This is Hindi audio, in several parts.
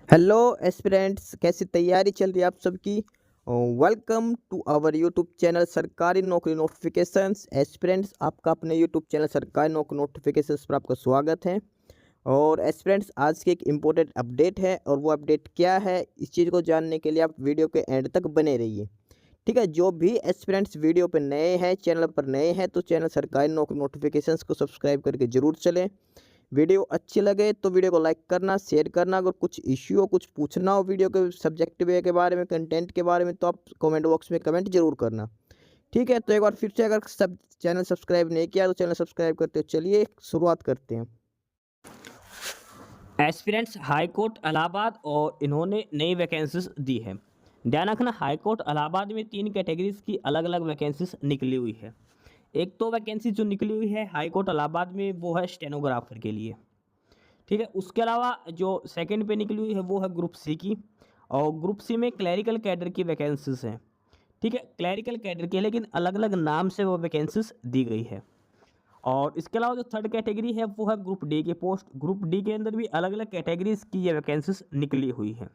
हेलो एस्पिरेंट्स, कैसी तैयारी चल रही है आप सबकी। Welcome to our YouTube channel सरकारी नौकरी नोटिफिकेशंस। एस्पिरेंट्स, आपका अपने यूट्यूब चैनल सरकारी नौकरी नोटिफिकेशंस पर आपका स्वागत है। और एस्पिरेंट्स, आज की एक इम्पोर्टेंट अपडेट है, और वो अपडेट क्या है, इस चीज़ को जानने के लिए आप वीडियो के एंड तक बने रहिए। ठीक है, जो भी एस्पिरेंट्स वीडियो पर नए हैं, चैनल पर नए हैं, तो चैनल सरकारी नौकरी नोटिफिकेशंस को सब्सक्राइब करके जरूर चलें। वीडियो अच्छी लगे तो वीडियो को लाइक करना, शेयर करना। अगर कुछ इश्यू हो, कुछ पूछना हो वीडियो के सब्जेक्ट वे के बारे में, कंटेंट के बारे में, तो आप कमेंट बॉक्स में कमेंट जरूर करना। ठीक है, तो एक बार फिर से, अगर सब चैनल सब्सक्राइब नहीं किया तो चैनल सब्सक्राइब करते हो। चलिए शुरुआत करते हैं। एस्पिरेंट्स हाई कोर्ट इलाहाबाद और इन्होंने नई वैकेंसीज दी है। ध्यान रखना, हाई कोर्ट इलाहाबाद में 3 कैटेगरीज की अलग अलग वैकेंसीज निकली हुई है। एक तो वैकेंसी जो निकली हुई है हाई कोर्ट इलाहाबाद में वो है स्टेनोग्राफर के लिए। ठीक है, उसके अलावा जो सेकंड पे निकली हुई है वो है ग्रुप सी की। और ग्रुप सी में क्लैरिकल कैडर की वैकेंसीज हैं। ठीक है, क्लैरिकल कैडर की है, लेकिन अलग अलग नाम से वो वैकेंसीज दी गई है। और इसके अलावा जो थर्ड कैटेगरी है वो है ग्रुप डी के पोस्ट। ग्रुप डी के अंदर भी अलग अलग कैटेगरीज की ये वैकेंसीज निकली हुई हैं।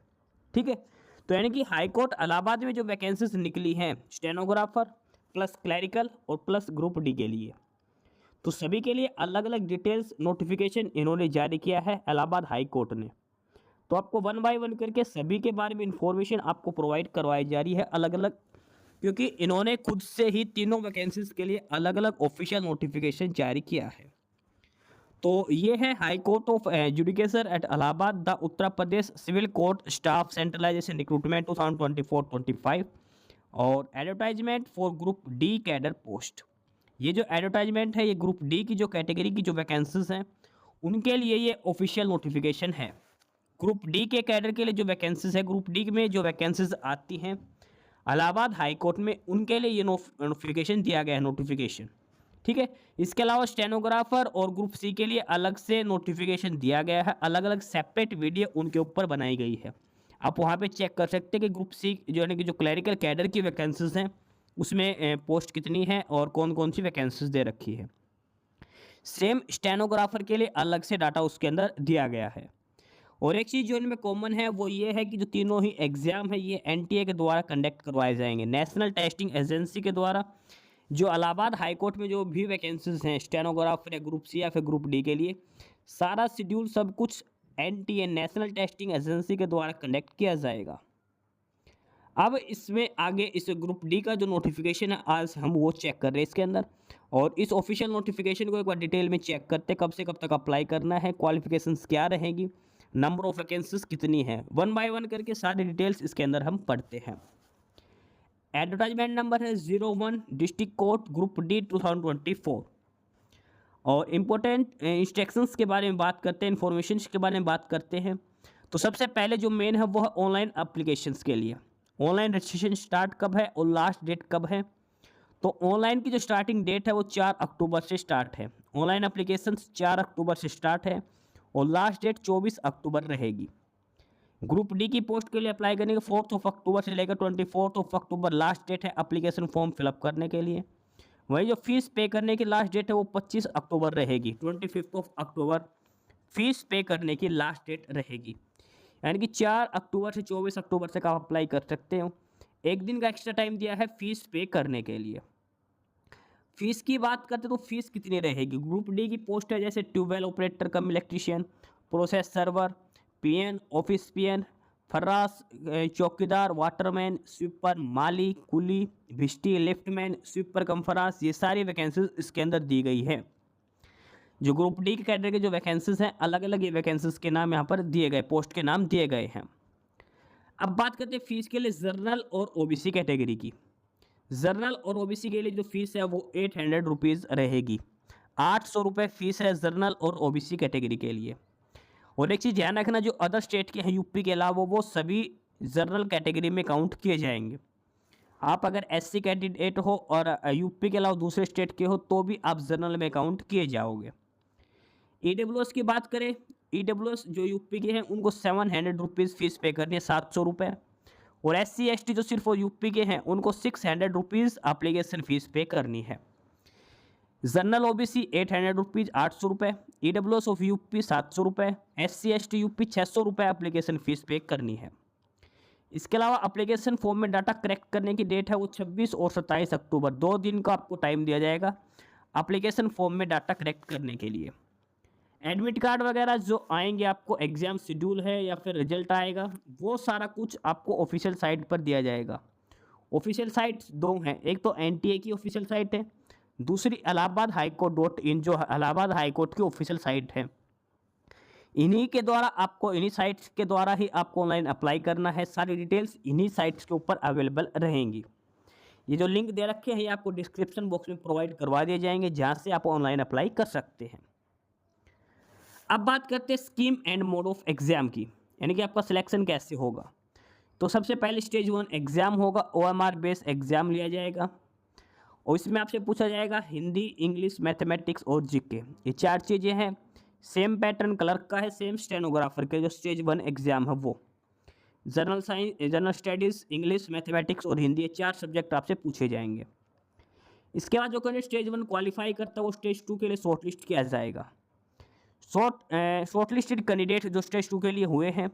ठीक है, तो यानी कि हाई कोर्ट इलाहाबाद में जो वैकेंसीज निकली हैं स्टेनोग्राफर प्लस क्लैरिकल और प्लस ग्रुप डी के लिए, तो सभी के लिए अलग अलग डिटेल्स नोटिफिकेशन इन्होंने जारी किया है इलाहाबाद हाई कोर्ट ने। तो आपको वन बाय वन करके सभी के बारे में इंफॉर्मेशन आपको प्रोवाइड करवाई जा रही है अलग अलग, क्योंकि इन्होंने खुद से ही तीनों वैकेंसीज के लिए अलग अलग ऑफिशियल नोटिफिकेशन जारी किया है। तो ये है high court of judicature at Allahabad, the Uttar Pradesh civil court staff centralization recruitment 2024-25 और advertisement for group D cadre post. ये जो एडवर्टाइजमेंट है ये ग्रुप डी की जो कैटेगरी की जो वैकेंसीज हैं उनके लिए ये ऑफिशियल नोटिफिकेशन है। ग्रुप डी के कैडर के लिए जो वैकेंसीज है, ग्रुप डी में जो वैकेंसीज आती हैं इलाहाबाद हाई कोर्ट में, उनके लिए ये नोटिफिकेशन दिया गया है नोटिफिकेशन। ठीक है, इसके अलावा स्टेनोग्राफर और ग्रुप सी के लिए अलग से नोटिफिकेशन दिया गया है, अलग अलग सेपरेट वीडियो उनके ऊपर बनाई गई है। आप वहाँ पे चेक कर सकते हैं कि ग्रुप सी जो है कि जो क्लैरिकल कैडर की वैकेंसीज हैं उसमें पोस्ट कितनी है और कौन कौन सी वैकेंसीज दे रखी है। सेम स्टेनोग्राफर के लिए अलग से डाटा उसके अंदर दिया गया है। और एक चीज़ जो इनमें कॉमन है वो ये है कि जो तीनों ही एग्ज़ाम है ये एनटीए के द्वारा कंडक्ट करवाए जाएंगे, नेशनल टेस्टिंग एजेंसी के द्वारा। जो इलाहाबाद हाई कोर्ट में जो भी वैकेंसीज हैं स्टेनोग्राफर या ग्रुप सी या फिर ग्रुप डी के लिए, सारा शेड्यूल सब कुछ एनटीए नेशनल टेस्टिंग एजेंसी के द्वारा कंडक्ट किया जाएगा। अब इसमें आगे इस ग्रुप डी का जो नोटिफिकेशन है आज हम वो चेक कर रहे हैं इसके अंदर। और इस ऑफिशियल नोटिफिकेशन को एक बार डिटेल में चेक करते हैं, कब से कब तक अप्लाई करना है, क्वालिफिकेशंस क्या रहेंगी, नंबर ऑफ वैकेंसीज कितनी है, वन बाय वन करके सारी डिटेल्स इसके अंदर हम पढ़ते हैं। एडवर्टाइजमेंट नंबर है 01 डिस्ट्रिक्ट कोर्ट ग्रुप डी 2024। और इम्पोर्टेंट इंस्ट्रक्शंस के बारे में बात करते हैं, इन्फॉर्मेशन के बारे में बात करते हैं। तो सबसे पहले जो मेन है वो है ऑनलाइन एप्लीकेशंस के लिए। ऑनलाइन रजिस्ट्रेशन स्टार्ट कब है और लास्ट डेट कब है। तो ऑनलाइन की जो स्टार्टिंग डेट है वो 4 अक्टूबर से स्टार्ट है। ऑनलाइन एप्लीकेशन 4 अक्टूबर से स्टार्ट है और लास्ट डेट 24 अक्टूबर रहेगी। ग्रुप डी की पोस्ट के लिए अप्लाई करने के 4 अक्टूबर से लेकर 24 अक्टूबर लास्ट डेट है एप्लीकेशन फॉर्म फिलअप करने के लिए। वही जो फीस पे करने की लास्ट डेट है वो 25 अक्टूबर रहेगी। 25 अक्टूबर फीस पे करने की लास्ट डेट रहेगी। यानी कि 4 अक्टूबर से 24 अक्टूबर तक आप अप्लाई कर सकते हो। एक दिन का एक्स्ट्रा टाइम दिया है फीस पे करने के लिए। फीस की बात करते तो फीस कितनी रहेगी। ग्रुप डी की पोस्ट है जैसे tubewell operator cum electrician, process server, peon, office peon, फर्रास, चौकीदार, वाटरमैन, स्वीपर, माली, कुली, भिष्टी, लिफ्टमैन, स्वीपर कम फर्रास, ये सारी वैकेंसीज इसके अंदर दी गई है। जो ग्रुप डी के कैडर के जो वैकेंसीज हैं अलग अलग ये वैकेंसीज के नाम यहाँ पर दिए गए, पोस्ट के नाम दिए गए हैं। अब बात करते हैं फीस के लिए जर्नल और ओबीसी कैटेगरी की। जर्नल और ओबीसी के लिए जो फीस है वो 800 रुपीज़ रहेगी। 800 रुपये फीस है जर्नल और ओबीसी कैटेगरी के लिए। और एक चीज़ ध्यान रखना, जो अदर स्टेट के हैं यूपी के अलावा वो सभी जर्नल कैटेगरी में काउंट किए जाएंगे। आप अगर एससी कैंडिडेट हो और यूपी के अलावा दूसरे स्टेट के हो तो भी आप जर्नल में काउंट किए जाओगे। ईडब्ल्यूएस की बात करें, ईडब्ल्यूएस जो यूपी के हैं उनको 700 रुपीज़ फीस पे करनी है, 700 रुपये। और एससी एसटी जो सिर्फ यूपी के हैं उनको 600 रुपीज़ एप्लीकेशन फ़ीस पे करनी है। जनरल ओबीसी 800 रुपीज़ 800 रुपये, EWS ऑफ यूपी 700 रुपये, SC/ST यूपी 600 रुपये एप्लीकेशन फ़ीस पे करनी है। इसके अलावा एप्लीकेशन फॉर्म में डाटा करेक्ट करने की डेट है वो 26 और 27 अक्टूबर, 2 दिन का आपको टाइम दिया जाएगा एप्लीकेशन फॉर्म में डाटा करेक्ट करने के लिए। एडमिट कार्ड वगैरह जो आएंगे आपको, एग्ज़ाम शेड्यूल है या फिर रिजल्ट आएगा, वो सारा कुछ आपको ऑफिशियल साइट पर दिया जाएगा। ऑफिशियल साइट्स दो हैं, एक तो NTA की ऑफिशियल साइट है, दूसरी इलाहाबाद हाईकोर्ट.in जो इलाहाबाद हाईकोर्ट की ऑफिशियल साइट है। इन्हीं के द्वारा आपको, इन्हीं साइट्स के द्वारा ही आपको ऑनलाइन अप्लाई करना है। सारी डिटेल्स इन्हीं साइट्स के ऊपर अवेलेबल रहेंगी। ये जो लिंक दे रखे हैं ये आपको डिस्क्रिप्शन बॉक्स में प्रोवाइड करवा दिए जाएंगे, जहाँ से आप ऑनलाइन अप्लाई कर सकते हैं। अब बात करते हैं scheme and mode of exam की, यानी कि आपका सिलेक्शन कैसे होगा। तो सबसे पहले स्टेज 1 एग्ज़ाम होगा, OMR बेस्ड एग्ज़ाम लिया जाएगा और इसमें आपसे पूछा जाएगा हिंदी, इंग्लिश, मैथमेटिक्स और GK, ये 4 चीज़ें हैं। सेम पैटर्न क्लर्क का है, सेम स्टेनोग्राफर के जो स्टेज 1 एग्ज़ाम है वो। General science, general studies, English, mathematics और हिंदी, ये 4 सब्जेक्ट आपसे पूछे जाएंगे। इसके बाद जो कैंडिडेट स्टेज 1 क्वालिफाई करता है वो स्टेज 2 के लिए शॉर्ट लिस्ट किया जाएगा। शॉर्टलिस्टेड कैंडिडेट जो स्टेज 2 के लिए हुए हैं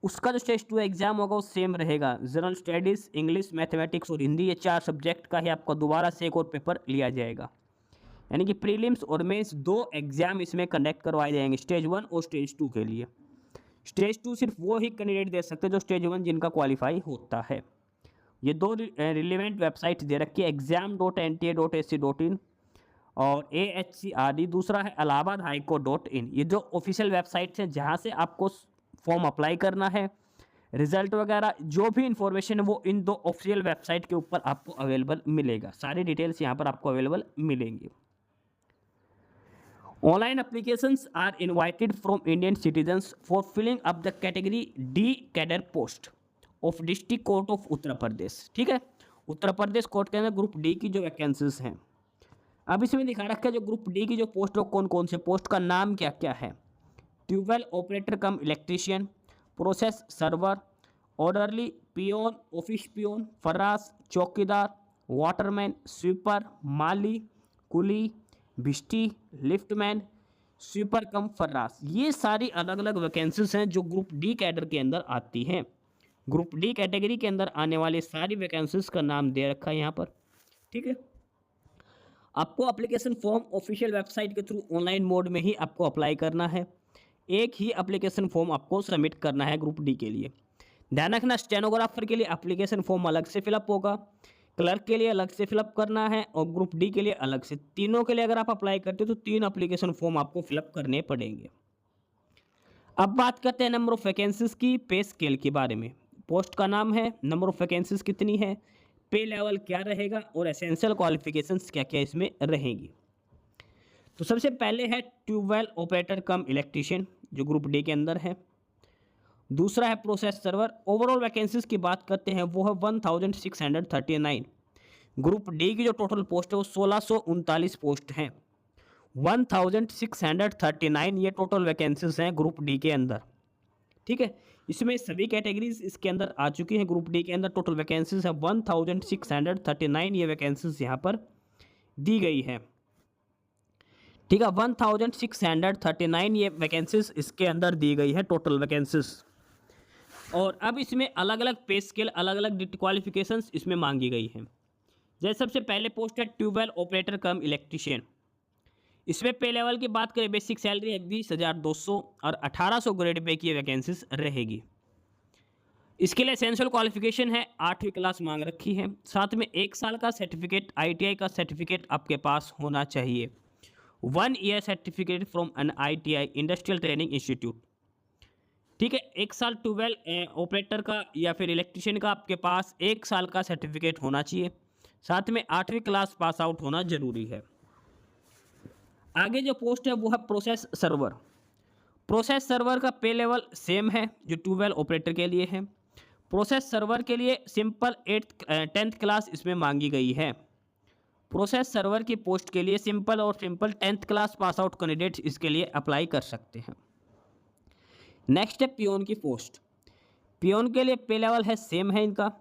उसका जो स्टेज 2 एग्ज़ाम होगा वो सेम रहेगा। जनरल स्टडीज़, इंग्लिश, मैथमेटिक्स और हिंदी, ये 4 सब्जेक्ट का ही आपका दोबारा से एक और पेपर लिया जाएगा। यानी कि प्रीलिम्स और मेंस 2 एग्ज़ाम इसमें कंडक्ट करवाए जाएंगे, स्टेज 1 और स्टेज 2 के लिए। स्टेज 2 सिर्फ वो ही कैंडिडेट दे सकते हैं जो स्टेज 1 जिनका क्वालिफाई होता है। ये 2 रिलेवेंट वेबसाइट दे रखी है, exam.nta.ac.in और AHCRD, दूसरा है इलाहाबाद हाईकोर्ट.in। ये जो ऑफिशियल वेबसाइट्स हैं जहाँ से आपको फॉर्म अप्लाई करना है, रिजल्ट वगैरह जो भी इंफॉर्मेशन है वो इन 2 ऑफिशियल वेबसाइट के ऊपर आपको अवेलेबल मिलेगा। सारी डिटेल्स यहाँ पर आपको अवेलेबल मिलेंगी। Online applications are invited from Indian citizens for filling up the category D cadre post of district court of Uttar Pradesh. ठीक है, उत्तर प्रदेश कोर्ट के अंदर ग्रुप D की जो वैकेंसीज हैं, अब इसमें दिखा रखा है जो ग्रुप D की जो पोस्ट है कौन कौन से पोस्ट का नाम क्या क्या है। Tubewell operator cum electrician, process server, orderly, peon, office peon, फर्रास, चौकीदार, वाटरमैन, स्वीपर, माली, कुली, भिष्टी, लिफ्टमैन, स्वीपर कम फर्रास, ये सारी अलग अलग वैकेंसीज हैं जो ग्रुप D कैडर के अंदर आती हैं। ग्रुप D कैटेगरी के अंदर आने वाली सारी वैकेंसीज का नाम दे रखा है यहाँ पर। ठीक है, आपको एप्लीकेशन फॉर्म ऑफिशियल वेबसाइट के थ्रू ऑनलाइन मोड में ही आपको अप्लाई करना है। एक ही एप्लीकेशन फॉर्म आपको सबमिट करना है ग्रुप D के लिए। ध्यान रखना, स्टेनोग्राफर के लिए एप्लीकेशन फॉर्म अलग से फिलअप होगा, क्लर्क के लिए अलग से फिलअप करना है और ग्रुप D के लिए अलग से। तीनों के लिए अगर आप अप्लाई करते हो तो 3 एप्लीकेशन फॉर्म आपको फिलअप करने पड़ेंगे। अब बात करते हैं नंबर ऑफ वैकेंसीज की, पे स्केल के बारे में। पोस्ट का नाम है, नंबर ऑफ वैकेंसीज कितनी है, पे लेवल क्या रहेगा और एसेंशियल क्वालिफिकेशंस क्या क्या इसमें रहेंगी। तो सबसे पहले है ट्यूबवेल ऑपरेटर कम इलेक्ट्रीशियन जो ग्रुप D के अंदर है। दूसरा है प्रोसेस सर्वर। ओवरऑल वैकेंसीज की बात करते हैं वो है 1639। ग्रुप D की जो टोटल पोस्ट है वो 1639 पोस्ट हैं। 1639 ये टोटल वैकेंसीज हैं ग्रुप D के अंदर। ठीक है, इसमें सभी कैटेगरीज इसके अंदर आ चुकी हैं। ग्रुप D के अंदर टोटल वैकेंसीज है 1639, ये वैकेंसीज यहाँ पर दी गई है। ठीक है, 1639 ये वैकेंसीज इसके अंदर दी गई है टोटल वैकेंसीज। और अब इसमें अलग अलग पे स्केल, अलग अलग क्वालिफिकेशंस इसमें मांगी गई हैं। जैसे सबसे पहले पोस्ट है ट्यूबवेल ऑपरेटर कम इलेक्ट्रीशियन। इसमें पे लेवल की बात करें, बेसिक सैलरी है 20,200 और 1800 ग्रेड पे की वैकेंसीज रहेगी। इसके लिए एसेंशियल क्वालिफिकेशन है 8वीं क्लास मांग रखी है, साथ में 1 साल का सर्टिफिकेट, ITI का सर्टिफिकेट आपके पास होना चाहिए। 1 year certificate from an ITI industrial training institute. ठीक है, 1 साल ट्यूबवेल ऑपरेटर का या फिर इलेक्ट्रीशियन का आपके पास 1 साल का सर्टिफिकेट होना चाहिए, साथ में 8वीं क्लास पास आउट होना जरूरी है। आगे जो पोस्ट है वो है प्रोसेस सर्वर। प्रोसेस सर्वर का पे लेवल सेम है जो ट्यूबवेल ऑपरेटर के लिए है। प्रोसेस सर्वर के लिए सिंपल 10th क्लास इसमें मांगी गई है। प्रोसेस सर्वर की पोस्ट के लिए simple 10th class pass out candidates इसके लिए अप्लाई कर सकते हैं। नेक्स्ट है पियोन की पोस्ट। पियोन के लिए पे लेवल है सेम है इनका।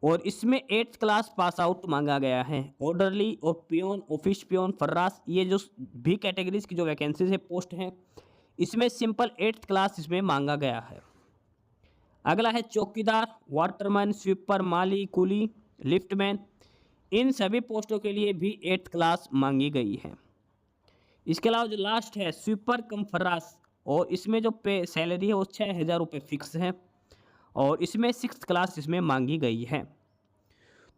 और इसमें 8th क्लास पास आउट मांगा गया है। ऑर्डरली और पियोन, ऑफिस पियोन, फर्रास, ये जो भी कैटेगरीज की जो वैकेंसीज है, पोस्ट हैं, इसमें सिंपल 8th क्लास इसमें मांगा गया है। अगला है चौकीदार, वाटरमैन, स्वीपर, माली, कुली, लिफ्टमैन, इन सभी पोस्टों के लिए भी 8th क्लास मांगी गई है। इसके अलावा जो लास्ट है स्वीपर कम फर्रास, और इसमें जो पे सैलरी है वो 6,000 रुपये फिक्स है, और इसमें 6th क्लास इसमें मांगी गई है।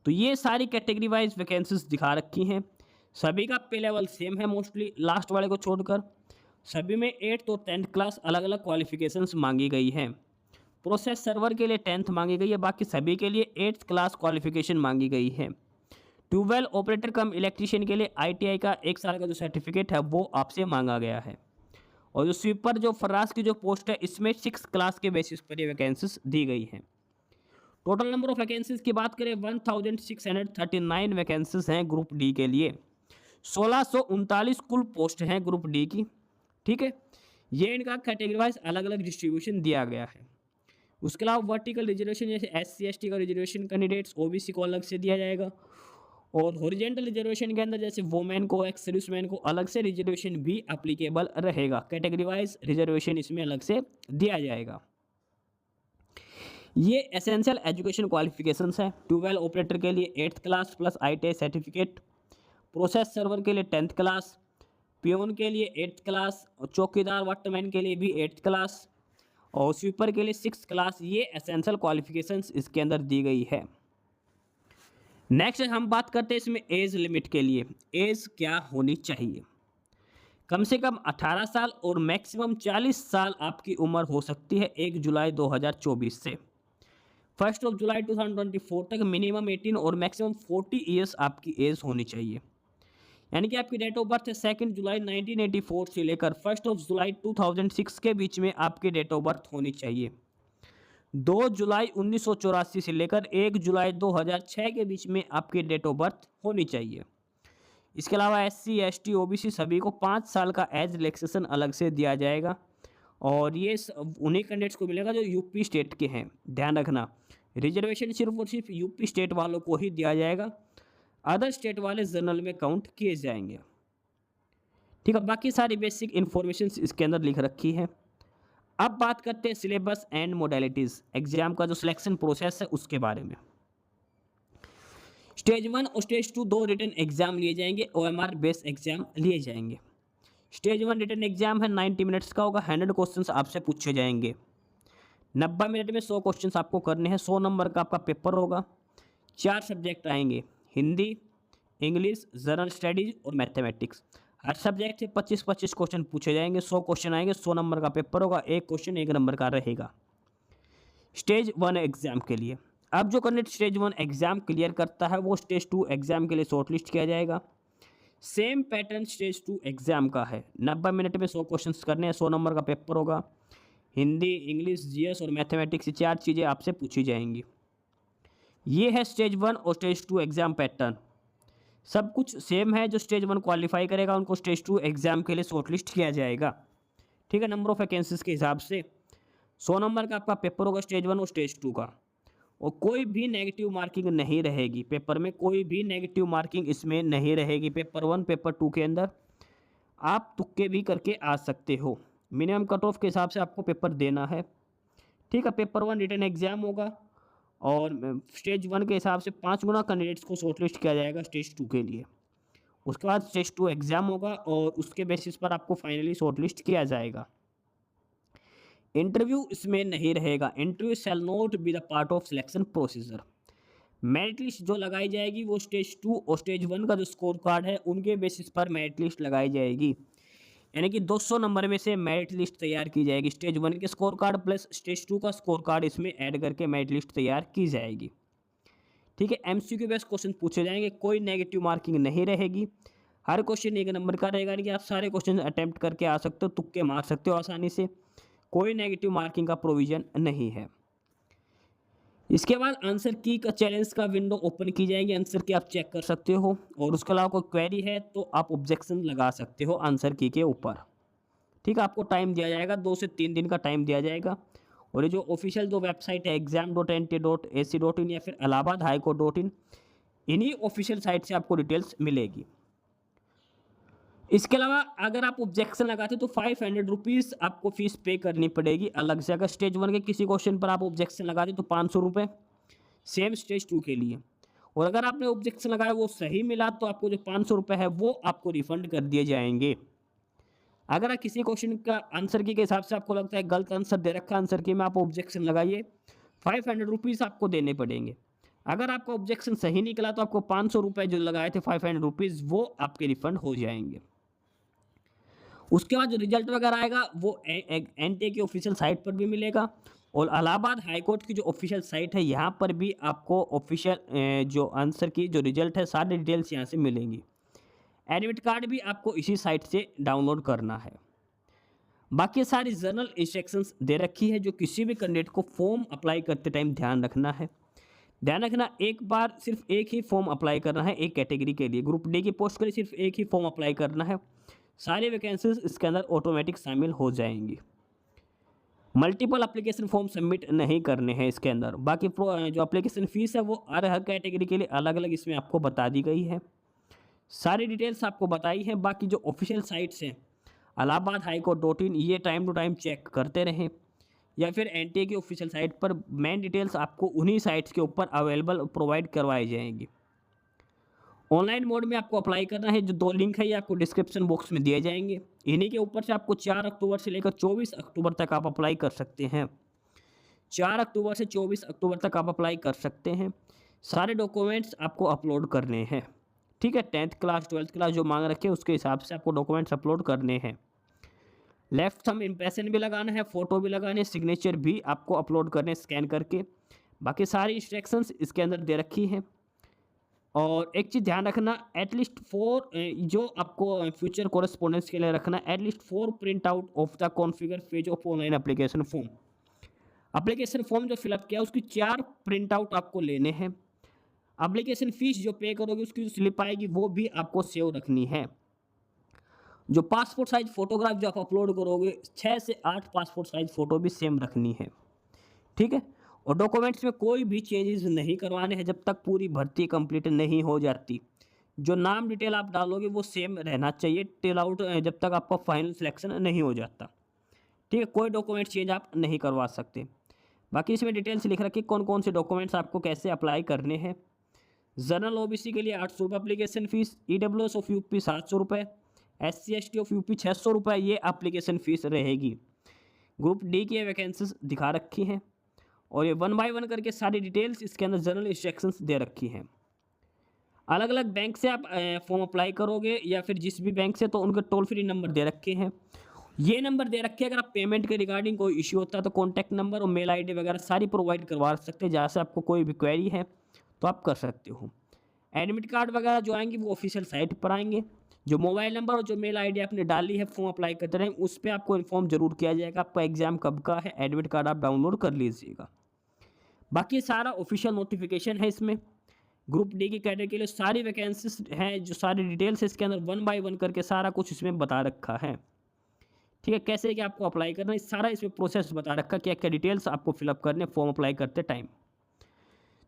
तो ये सारी कैटेगरी वाइज वैकेंसीज दिखा रखी हैं। सभी का पे लेवल सेम है मोस्टली, लास्ट वाले को छोड़कर। सभी में 8th और 10th क्लास अलग अलग क्वालिफिकेशंस मांगी गई हैं। प्रोसेस सर्वर के लिए 10th मांगी गई है, बाकी सभी के लिए 8th क्लास क्वालिफिकेशन मांगी गई है। ट्यूबवेल ऑपरेटर कम इलेक्ट्रीशियन के लिए ITI का 1 साल का जो सर्टिफिकेट है वो आपसे मांगा गया है। और जो स्वीपर, जो फर्रास की जो पोस्ट है, इसमें 6th क्लास के बेसिस पर ये वैकेंसीज दी गई हैं। टोटल नंबर ऑफ वैकेंसीज की बात करें 1639 वैकेंसीज हैं ग्रुप डी के लिए। 1639 कुल पोस्ट हैं ग्रुप डी की। ठीक है, ये इनका कैटेगरी वाइज अलग अलग डिस्ट्रीब्यूशन दिया गया है। उसके अलावा वर्टिकल रिजर्वेशन, जैसे SC ST का रिजर्वेशन कैंडिडेट्स, OBC को अलग से दिया जाएगा। और हॉरिजेंटल रिजर्वेशन के अंदर जैसे वोमेन को, एक्स सर्विसमैन को अलग से रिजर्वेशन भी अप्लीकेबल रहेगा। कैटेगरी वाइज रिजर्वेशन इसमें अलग से दिया जाएगा। ये एसेंशियल एजुकेशन क्वालिफिकेशंस है। ट्यूबवेल ऑपरेटर के लिए 8th class plus ITI certificate, process server के लिए 10th क्लास, पियोन के लिए 8th क्लास, और चौकीदार वाटरमैन के लिए भी 8th क्लास, और स्वीपर के लिए 6th क्लास। ये एसेंशियल क्वालिफिकेशंस इसके अंदर दी गई है। नेक्स्ट हम बात करते हैं इसमें एज लिमिट के लिए। एज क्या होनी चाहिए? कम से कम 18 साल और मैक्सिमम 40 साल आपकी उम्र हो सकती है 1 जुलाई 2024 से 1 जुलाई 2024 तक। मिनिमम 18 और मैक्सिमम 40 ईयर्स आपकी एज होनी चाहिए। यानी कि आपकी डेट ऑफ बर्थ है 2 जुलाई 1984 से लेकर 1 जुलाई 2006 के बीच में आपकी डेट ऑफ बर्थ होनी चाहिए। 2 जुलाई 1984 से लेकर 1 जुलाई 2006 के बीच में आपकी डेट ऑफ बर्थ होनी चाहिए। इसके अलावा SC ST OBC सभी को 5 साल का एज रिलैक्सेशन अलग से दिया जाएगा, और ये उन्हीं कैंडिडेट्स को मिलेगा जो यूपी स्टेट के हैं। ध्यान रखना, रिजर्वेशन सिर्फ और सिर्फ यूपी स्टेट वालों को ही दिया जाएगा, अदर स्टेट वाले जनरल में काउंट किए जाएंगे। ठीक है, बाकी सारी बेसिक इन्फॉर्मेशन इसके अंदर लिख रखी है। अब बात करते हैं सिलेबस एंड मोडेलिटीज़, एग्जाम का जो सिलेक्शन प्रोसेस है उसके बारे में। स्टेज 1 और स्टेज 2 दो रिटन एग्जाम लिए जाएंगे, OMR बेस्ड एग्जाम लिए जाएंगे। स्टेज 1 रिटन एग्जाम है, 90 मिनट्स का होगा। 100 क्वेश्चंस आपसे पूछे जाएंगे। 90 मिनट में 100 क्वेश्चंस आपको करने हैं। 100 नंबर का आपका पेपर होगा। 4 सब्जेक्ट आएंगे, हिंदी, इंग्लिश, जनरल स्टडीज और मैथमेटिक्स। हर सब्जेक्ट से 25-25 क्वेश्चन पूछे जाएंगे। 100 क्वेश्चन आएंगे, 100 नंबर का पेपर होगा। एक क्वेश्चन 1 नंबर का रहेगा स्टेज 1 एग्जाम के लिए। अब जो कैंडिडेट स्टेज 1 एग्जाम क्लियर करता है वो स्टेज 2 एग्जाम के लिए शॉर्टलिस्ट किया जाएगा। सेम पैटर्न स्टेज 2 एग्जाम का है। 90 मिनट में 100 क्वेश्चंस करने हैं, 100 नंबर का पेपर होगा। हिंदी, इंग्लिश, GS और मैथमेटिक्स, 4 चीज़ें आपसे पूछी जाएंगी। ये है स्टेज 1 और स्टेज 2 एग्जाम पैटर्न। सब कुछ सेम है। जो स्टेज 1 क्वालिफाई करेगा उनको स्टेज 2 एग्जाम के लिए शॉर्टलिस्ट किया जाएगा। ठीक है, नंबर ऑफ वैकेंसीज के हिसाब से 100 नंबर का आपका पेपर होगा स्टेज 1 और स्टेज 2 का, और कोई भी नेगेटिव मार्किंग नहीं रहेगी पेपर में। कोई भी नेगेटिव मार्किंग इसमें नहीं रहेगी। पेपर 1 पेपर 2 के अंदर आप तुक्के भी करके आ सकते हो। मिनिमम कट ऑफ के हिसाब से आपको पेपर देना है। ठीक है, पेपर 1 रिटन एग्जाम होगा, और स्टेज 1 के हिसाब से 5 गुना कैंडिडेट्स को शॉर्टलिस्ट किया जाएगा स्टेज 2 के लिए। उसके बाद स्टेज 2 एग्जाम होगा, और उसके बेसिस पर आपको फाइनली शॉर्टलिस्ट किया जाएगा। इंटरव्यू इसमें नहीं रहेगा। Interview shall not be the part of selection procedure. Merit list जो लगाई जाएगी वो स्टेज 2 और स्टेज 1 का जो स्कोर कार्ड है उनके बेसिस पर मेरिट लिस्ट लगाई जाएगी। यानी कि 200 नंबर में से मेरिट लिस्ट तैयार की जाएगी। स्टेज 1 के स्कोर कार्ड प्लस स्टेज 2 का स्कोर कार्ड इसमें ऐड करके मेरिट लिस्ट तैयार की जाएगी। ठीक है, MCQ बेस्ड क्वेश्चन पूछे जाएंगे। कोई नेगेटिव मार्किंग नहीं रहेगी। हर क्वेश्चन 1 नंबर का रहेगा। यानी कि आप सारे क्वेश्चन अटैम्प्ट करके आ सकते हो, तुक्के मार सकते हो आसानी से। कोई नेगेटिव मार्किंग का प्रोविजन नहीं है। इसके बाद आंसर की का चैलेंज का विंडो ओपन की जाएगी। आंसर की आप चेक कर सकते हो, और उसके अलावा कोई क्वेरी है तो आप ऑब्जेक्शन लगा सकते हो आंसर की के ऊपर। ठीक है, आपको टाइम दिया जाएगा, 2 से 3 दिन का टाइम दिया जाएगा, और ये जो ऑफिशियल जो वेबसाइट है exam.nt.ac.in या फिर इलाहाबाद हाईकोर्ट .in, इन्हीं ऑफिशियल साइट से आपको डिटेल्स मिलेगी। इसके अलावा अगर आप ऑब्जेक्शन लगाते तो 500 रुपीज़ आपको फीस पे करनी पड़ेगी अलग से। अगर स्टेज 1 के किसी क्वेश्चन पर आप ऑब्जेक्शन लगाते तो 500 रुपये, सेम स्टेज 2 के लिए। और अगर आपने ऑब्जेक्शन लगाया वो सही मिला तो आपको जो 500 रुपये है वो आपको रिफंड कर दिए जाएंगे। अगर आप किसी क्वेश्चन का आंसर की के हिसाब से आपको लगता है गलत आंसर दे रखा है आंसर की में, आप ऑब्जेक्शन लगाइए, 500 रुपीज़ आपको देने पड़ेंगे। अगर आपका ऑब्जेक्शन सही निकला तो आपको 500 रुपये जो लगाए थे 500 रुपीज़ वो आपके रिफंड हो जाएंगे। उसके बाद जो रिजल्ट वगैरह आएगा वो एनटीए की ऑफिशियल साइट पर भी मिलेगा और इलाहाबाद हाईकोर्ट की जो ऑफिशियल साइट है यहाँ पर भी आपको ऑफिशियल जो आंसर की जो रिजल्ट है सारे डिटेल्स यहाँ से मिलेंगी। एडमिट कार्ड भी आपको इसी साइट से डाउनलोड करना है। बाकी सारी जर्नल इंस्ट्रक्शंस दे रखी है जो किसी भी कैंडिडेट को फॉर्म अप्लाई करते टाइम ध्यान रखना है। ध्यान रखना एक बार सिर्फ एक ही फॉर्म अप्लाई करना है एक कैटेगरी के लिए। ग्रुप डी की पोस्ट के लिए सिर्फ एक ही फॉर्म अप्लाई करना है, सारी वैकेंसीज इसके अंदर ऑटोमेटिक शामिल हो जाएंगी। मल्टीपल एप्लीकेशन फॉर्म सबमिट नहीं करने हैं इसके अंदर। बाकी जो एप्लीकेशन फ़ीस है वो हर कैटेगरी के लिए अलग अलग इसमें आपको बता दी गई है, सारी डिटेल्स आपको बताई है। बाकी जो ऑफिशियल साइट्स हैं इलाहाबाद हाईकोर्ट .in, ये टाइम टू टाइम चेक करते रहें या फिर एनटीए की ऑफिशियल साइट पर मेन डिटेल्स आपको उन्हीं साइट्स के ऊपर अवेलेबल प्रोवाइड करवाई जाएंगी। ऑनलाइन मोड में आपको अप्लाई करना है, जो 2 लिंक है ये आपको डिस्क्रिप्शन बॉक्स में दिए जाएंगे। इन्हीं के ऊपर से आपको 4 अक्टूबर से लेकर 24 अक्टूबर तक आप अप्लाई कर सकते हैं। 4 अक्टूबर से 24 अक्टूबर तक आप अप्लाई कर सकते हैं। सारे डॉक्यूमेंट्स आपको अपलोड करने हैं, ठीक है। 10th क्लास 12th क्लास जो मांग रखे उसके हिसाब से आपको डॉक्यूमेंट्स अपलोड करने हैं। लेफ्ट थंब इम्प्रेशन भी लगाना है, फ़ोटो भी लगाने, सिग्नेचर भी आपको अपलोड करने स्कैन करके। बाकी सारी इंस्ट्रक्शंस इसके अंदर दे रखी हैं। और एक चीज़ ध्यान रखना, एटलीस्ट 4 जो आपको फ्यूचर कोरेस्पोंडेंस के लिए रखना, at least 4 print out of the configure page of online application form. Application form जो फिलअप किया उसकी 4 प्रिंट आउट आपको लेने हैं। एप्लीकेशन फ़ीस जो पे करोगे उसकी जो स्लिप आएगी वो भी आपको सेव रखनी है। जो पासपोर्ट साइज फ़ोटोग्राफ जो आप अपलोड करोगे 6 से 8 पासपोर्ट साइज फ़ोटो भी सेम रखनी है, ठीक है। और डॉक्यूमेंट्स में कोई भी चेंजेस नहीं करवाने हैं जब तक पूरी भर्ती कंप्लीट नहीं हो जाती। जो नाम डिटेल आप डालोगे वो सेम रहना चाहिए टिल आउट, जब तक आपका फाइनल सिलेक्शन नहीं हो जाता, ठीक है। कोई डॉक्यूमेंट चेंज आप नहीं करवा सकते। बाकी इसमें डिटेल्स लिख रखी कौन कौन से डॉक्यूमेंट्स आपको कैसे अप्लाई करने हैं। जनरल ओबीसी के लिए 800 रुपये application fees, EWS of UP 700 रुपये, SC ST ऑफ यूपी 600 रुपये ये एप्लीकेशन फ़ीस रहेगी। ग्रुप डी की वैकेंसीज दिखा रखी हैं और ये 1 बाय 1 करके सारी डिटेल्स इसके अंदर जनरल इंस्ट्रक्शंस दे रखी हैं। अलग अलग बैंक से आप फॉर्म अप्लाई करोगे या फिर जिस भी बैंक से, तो उनके टोल फ्री नंबर दे रखे हैं। ये नंबर दे रखे हैं, अगर आप पेमेंट के रिगार्डिंग कोई इश्यू होता है तो कॉन्टैक्ट नंबर और मेल ID वगैरह सारी प्रोवाइड करवा सकते हैं। जहाँ से आपको कोई भी क्वेरी है तो आप कर सकते हो। एडमिट कार्ड वगैरह जो आएंगे वो ऑफिशियल साइट पर आएंगे। जो मोबाइल नंबर और जो मेल ID आपने डाली है फॉर्म अप्लाई करते रहें उस पर आपको इन्फॉर्म जरूर किया जाएगा आपका एग्ज़ाम कब का है। एडमिट कार्ड आप डाउनलोड कर लीजिएगा। बाकी सारा ऑफिशियल नोटिफिकेशन है इसमें। ग्रुप डी की कैटेगरी के लिए सारी वैकेंसीज हैं, जो सारी डिटेल्स इसके अंदर 1 बाय 1 करके सारा कुछ इसमें बता रखा है, ठीक है। कैसे कि आपको अप्लाई करना है सारा इसमें प्रोसेस बता रखा, क्या क्या डिटेल्स आपको फिलअप करने फॉर्म अप्लाई करते टाइम।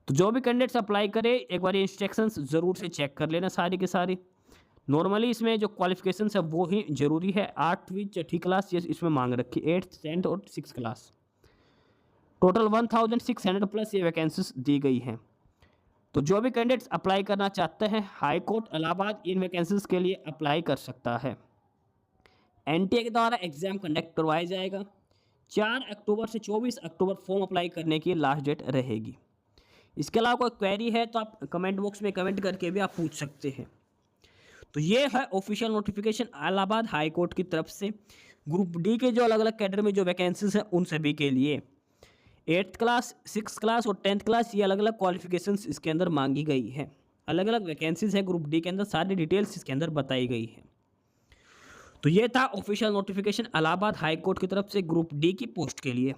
तो जो भी कैंडिडेट्स अप्लाई करे एक बार इंस्ट्रक्शंस ज़रूर से चेक कर लेना सारी की सारी। नॉर्मली इसमें जो क्वालिफिकेशंस है वो ही ज़रूरी है। 8वीं 6ठी क्लास ये इसमें मांग रखी, 8th 10th और 6th क्लास। टोटल 1600 प्लस ये वैकेंसीज दी गई हैं। तो जो भी कैंडिडेट्स अप्लाई करना चाहते हैं हाई कोर्ट इलाहाबाद इन वैकेंसीज के लिए अप्लाई कर सकता है। एनटीए के द्वारा एग्ज़ाम कंडक्ट करवाया जाएगा। 4 अक्टूबर से 24 अक्टूबर फॉर्म अप्लाई करने की लास्ट डेट रहेगी। इसके अलावा कोई क्वेरी है तो आप कमेंट बॉक्स में कमेंट करके भी आप पूछ सकते हैं। तो ये है official notification Allahabad high court की तरफ से ग्रुप डी के जो अलग अलग कैटेगरी में जो वैकेंसीज हैं उन सभी के लिए। 8th क्लास 6th क्लास और 10th क्लास ये अलग अलग क्वालिफिकेशंस इसके अंदर मांगी गई है। अलग अलग वैकेंसीज है ग्रुप डी के अंदर, सारी डिटेल्स इसके अंदर बताई गई है। तो ये था official notification Allahabad high court की तरफ से ग्रुप डी की पोस्ट के लिए।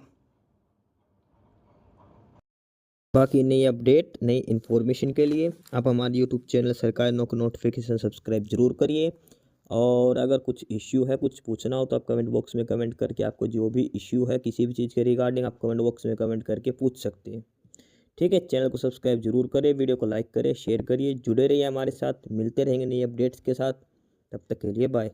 बाकी नई अपडेट नई इन्फॉर्मेशन के लिए आप हमारे यूट्यूब चैनल सरकारी नौकरी नोटिफिकेशन सब्सक्राइब जरूर करिए और अगर कुछ इश्यू है, कुछ पूछना हो तो आप कमेंट बॉक्स में कमेंट करके आपको जो भी इश्यू है किसी भी चीज़ के रिगार्डिंग आप कमेंट बॉक्स में कमेंट करके पूछ सकते हैं। ठीक है, चैनल को सब्सक्राइब जरूर करें, वीडियो को लाइक करें, शेयर करिए, जुड़े रहिए हमारे साथ, मिलते रहेंगे नई अपडेट्स के साथ। तब तक के लिए बाय।